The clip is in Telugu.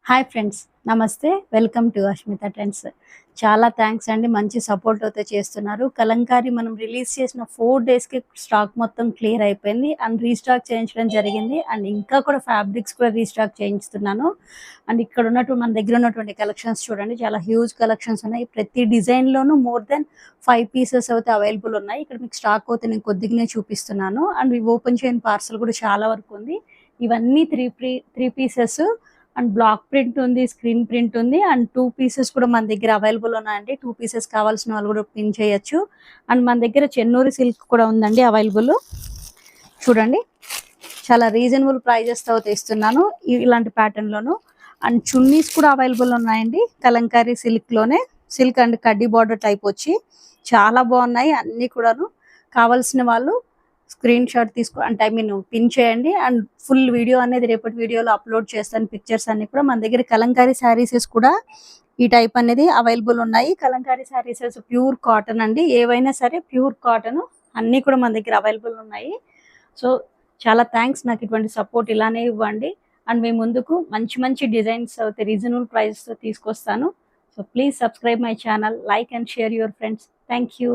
హాయ్ ఫ్రెండ్స్, నమస్తే. Welcome to Ashmita trends. చాలా థ్యాంక్స్ అండి, మంచి సపోర్ట్ అయితే చేస్తున్నారు. కలంకారీ మనం రిలీజ్ చేసిన 4 డేస్‌కి స్టాక్ మొత్తం క్లియర్ అయిపోయింది అండ్ రీస్టాక్ చేయించడం జరిగింది. అండ్ ఇంకా కూడా ఫ్యాబ్రిక్స్ కూడా రీస్టాక్ చేయించుతున్నాను. అండ్ ఇక్కడ ఉన్నటువంటి మన దగ్గర ఉన్నటువంటి కలెక్షన్స్ చూడండి, చాలా హ్యూజ్ కలెక్షన్స్ ఉన్నాయి. ప్రతి డిజైన్‌లోనూ మోర్ దెన్ 5 పీసెస్ అయితే అవైలబుల్ ఉన్నాయి. ఇక్కడ మీకు స్టాక్ అయితే నేను కొద్దిగానే చూపిస్తున్నాను. అండ్ ఇవి ఓపెన్ చేయని పార్సల్ కూడా చాలా వరకు ఉంది. ఇవన్నీ 3 పీసెస్ అండ్ బ్లాక్ ప్రింట్ ఉంది, స్క్రీన్ ప్రింట్ ఉంది అండ్ 2 పీసెస్ కూడా మన దగ్గర అవైలబుల్ ఉన్నాయండి. 2 పీసెస్ కావాల్సిన వాళ్ళు కూడా పిన్ చేయొచ్చు. అండ్ మన దగ్గర చెన్నూరి సిల్క్ కూడా ఉందండి అవైలబుల్. చూడండి, చాలా రీజనబుల్ ప్రైజెస్ తో ఇస్తున్నాను ఇలాంటి ప్యాటర్న్ లోను. అండ్ చున్నీస్ కూడా అవైలబుల్ ఉన్నాయండి కలంకారీ సిల్క్ లోనే. సిల్క్ అండ్ కడ్డీ బార్డర్ టైప్ వచ్చి చాలా బాగున్నాయి అన్ని కూడాను. కావాల్సిన వాళ్ళు స్క్రీన్ షాట్ తీసుకో అంటే ఐ మీన్ పిన్ చేయండి. అండ్ ఫుల్ వీడియో అనేది రేపటి వీడియోలో అప్లోడ్ చేస్తాను. పిక్చర్స్ అన్ని కూడా మన దగ్గర కలంకారీ శారీసెస్ కూడా ఈ టైప్ అనేది అవైలబుల్ ఉన్నాయి. కలంకారీ శారీసెస్ ప్యూర్ కాటన్ అండి, ఏవైనా సరే ప్యూర్ కాటన్ అన్నీ కూడా మన దగ్గర అవైలబుల్ ఉన్నాయి. సో చాలా థ్యాంక్స్, నాకు ఇటువంటి సపోర్ట్ ఇలానే ఇవ్వండి. అండ్ మీ ముందుకు మంచి మంచి డిజైన్స్ అయితే రీజనబుల్ ప్రైస్తో తీసుకొస్తాను. So please subscribe my channel, like and share your friends. Thank you.